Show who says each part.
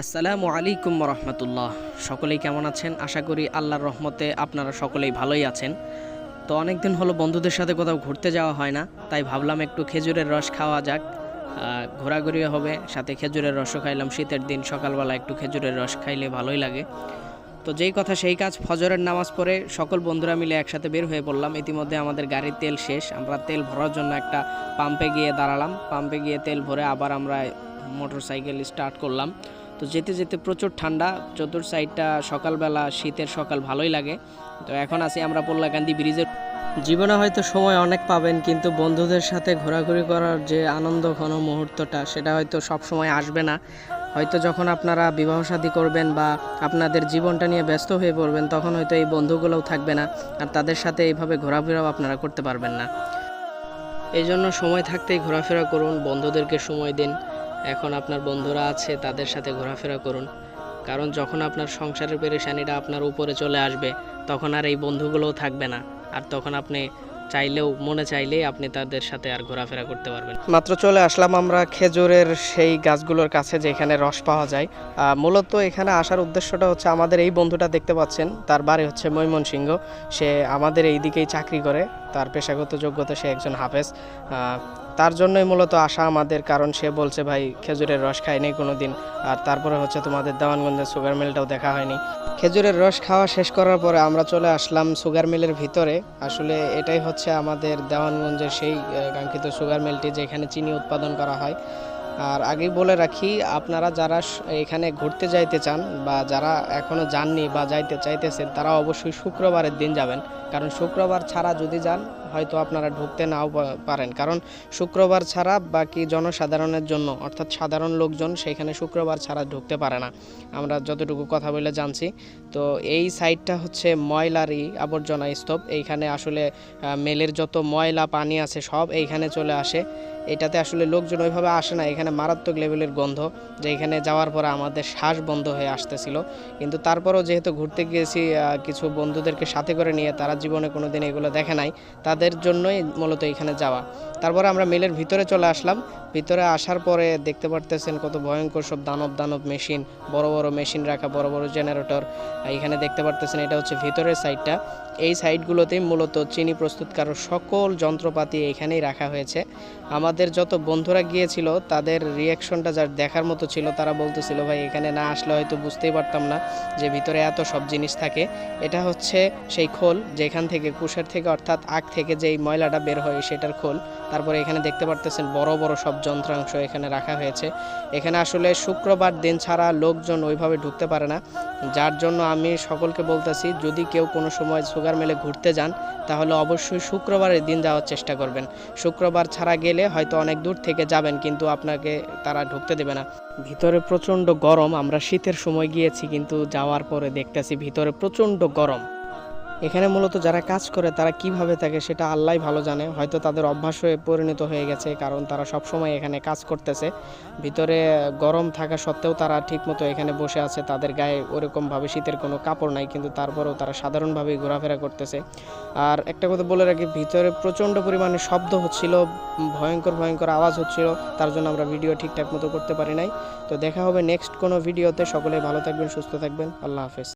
Speaker 1: আসসালামু আলাইকুম রহমতুল্লাহ। সকলেই কেমন আছেন? আশা করি আল্লাহর রহমতে আপনারা সকলেই ভালোই আছেন। তো অনেক দিন হলো বন্ধুদের সাথে কোথাও ঘুরতে যাওয়া হয় না, তাই ভাবলাম একটু খেজুরের রস খাওয়া যাক। ঘোরাঘুরিও হবে, সাথে খেজুরের রসও খাইলাম। শীতের দিন সকালবেলা একটু খেজুরের রস খাইলে ভালোই লাগে। তো যেই কথা সেই কাজ, ফজরের নামাজ পড়ে সকল বন্ধুরা মিলে একসাথে বের হয়ে পড়লাম। ইতিমধ্যে আমাদের গাড়ির তেল শেষ, আমরা তেল ভরার জন্য একটা পাম্পে গিয়ে দাঁড়ালাম। পাম্পে গিয়ে তেল ভরে আবার আমরা মোটর সাইকেল স্টার্ট করলাম। তো যেতে যেতে প্রচুর ঠান্ডা, চতুর সাইডটা সকালবেলা শীতের সকাল ভালোই লাগে। তো এখন আছি আমরা পোল্লাকান্দি ব্রিজের। জীবনে হয়তো সময় অনেক পাবেন, কিন্তু বন্ধুদের সাথে ঘোরাঘুরি করার যে আনন্দ ঘন মুহূর্তটা, সেটা হয়তো সব সময় আসবে না। হয়তো যখন আপনারা বিবাহ শাদী করবেন বা আপনাদের জীবনটা নিয়ে ব্যস্ত হয়ে পড়বেন, তখন হয়তো এই বন্ধুগুলোও থাকবে না, আর তাদের সাথে এইভাবে ঘোরাফেরাও আপনারা করতে পারবেন না। এই জন্য সময় থাকতেই ঘোরাফেরা করুন, বন্ধুদেরকে সময় দিন। এখন আপনার বন্ধুরা আছে, তাদের সাথে ঘোরাফেরা করুন। কারণ যখন আপনার সংসারের পেরেশানিটা আপনার উপরে চলে আসবে, তখন আর এই বন্ধুগুলোও থাকবে না। আর তখন আপনি চাইলেও, মনে চাইলেই আপনি তাদের সাথে আর ঘোরাফেরা করতে পারবেন। মাত্র চলে আসলাম আমরা খেজুরের সেই গাছগুলোর কাছে, যেখানে রস পাওয়া যায়। মূলত এখানে আসার উদ্দেশ্যটা হচ্ছে, আমাদের এই বন্ধুটা দেখতে পাচ্ছেন, তার বাড়ি হচ্ছে ময়মনসিংহ। সে আমাদের এই দিকেই চাকরি করে, তার পেশাগত যোগ্যতা সে একজন হাফেজ। তার জন্যই মূলত আসা আমাদের, কারণ সে বলছে ভাই খেজুরের রস খাইনি কোনো দিন। আর তারপরে হচ্ছে তোমাদের দেওয়ানগঞ্জের সুগার মিলটাও দেখা হয়নি। খেজুরের রস খাওয়া শেষ করার পরে আমরা চলে আসলাম সুগার মিলের ভিতরে। আসলে এটাই হচ্ছে আমাদের দেওয়ানগঞ্জের সেই কাঙ্ক্ষিত সুগার মিলটি, যেখানে চিনি উৎপাদন করা হয়। আর আগেই বলে রাখি, আপনারা যারা এখানে ঘুরতে যাইতে চান বা যারা এখনও যাননি বা যাইতে চাইতেছেন, তারা অবশ্যই শুক্রবারের দিন যাবেন। কারণ শুক্রবার ছাড়া যদি যান, হয়তো আপনারা ঢুকতে নাও পারেন। কারণ শুক্রবার ছাড়া বাকি জনসাধারণের জন্য, অর্থাৎ সাধারণ লোকজন সেখানে শুক্রবার ছাড়া ঢুকতে পারে না, আমরা যতটুকু কথা বলে জানছি। তো এই সাইডটা হচ্ছে ময়লারই আবর্জনা স্তূপ। এইখানে আসলে মেলের যত ময়লা পানি আছে সব এইখানে চলে আসে। এটাতে আসলে লোকজন ওইভাবে আসে না। এখানে মারাত্মক লেভেলের গন্ধ, যে এখানে যাওয়ার পরে আমাদের শ্বাস বন্ধ হয়ে আসতেছিল। কিন্তু তারপরেও যেহেতু ঘুরতে গিয়েছি কিছু বন্ধুদেরকে সাথে করে নিয়ে, তারা জীবনে কোনো দিন এগুলো দেখে নাই, তাদের জন্যই মূলত এখানে যাওয়া। তারপরে আমরা মিলের ভিতরে চলে আসলাম। ভিতরে আসার পরে দেখতে পারতেছেন কত ভয়ঙ্কর সব দানব মেশিন, বড় বড় মেশিন রাখা, বড় বড় জেনারেটর। এখানে দেখতে পারতেছেন এটা হচ্ছে ভিতরের সাইডটা। এই সাইডগুলোতেই মূলত চিনি প্রস্তুতকারক সকল যন্ত্রপাতি এখানেই রাখা হয়েছে। আমাদের যত বন্ধুরা গিয়েছিল, তাদের রিয়াকশনটা যার দেখার মতো ছিল। তারা বলতেছিল ভাই এখানে না আসলে হয়তো বুঝতেই পারতাম না যে ভিতরে এত সব জিনিস থাকে। এটা হচ্ছে সেই খোল, যেখান থেকে কুশের থেকে অর্থাৎ আখ থেকে যেই ময়লাটা বের হয় সেটার খোল। তারপরে এখানে দেখতে পারতেছেন বড় বড় সব যন্ত্রাংশ এখানে রাখা হয়েছে। এখানে আসলে শুক্রবার দিন ছাড়া লোকজন ওইভাবে ঢুকতে পারে না। যার জন্য আমি সকলকে বলতেছি, যদি কেউ কোনো সময় সুগার মিলে ঘুরতে যান, তাহলে অবশ্যই শুক্রবারের দিন যাওয়ার চেষ্টা করবেন। শুক্রবার ছাড়া গেলে হয়তো অনেক দূর থেকে যাবেন, কিন্তু আপনাকে তারা ঢুকতে দেবে না। ভিতরে প্রচণ্ড গরম। আমরা শীতের সময় গিয়েছি, কিন্তু যাওয়ার পরে দেখতেছি ভিতরে প্রচণ্ড গরম। এখানে মূলত যারা কাজ করে, তারা কিভাবে থাকে সেটা আল্লাহই ভালো জানে। হয়তো তাদের অভ্যাস হয়ে পরিণত হয়ে গেছে, কারণ তারা সব সময় এখানে কাজ করতেছে। ভিতরে গরম থাকা সত্ত্বেও তারা ঠিকমতো এখানে বসে আছে। তাদের গায়ে ওরকমভাবে শীতের কোনো কাপড় নাই, কিন্তু তারপরেও তারা সাধারণভাবেই ঘোরাফেরা করতেছে। আর একটা কথা বলে রাখি, ভিতরে প্রচণ্ড পরিমাণে শব্দ হচ্ছিল, ভয়ঙ্কর আওয়াজ হচ্ছিল। তার জন্য আমরা ভিডিও ঠিকঠাক মতো করতে পারি নাই। তো দেখা হবে নেক্সট কোনো ভিডিওতে। সকলে ভালো থাকবেন, সুস্থ থাকবেন। আল্লাহ হাফেজ।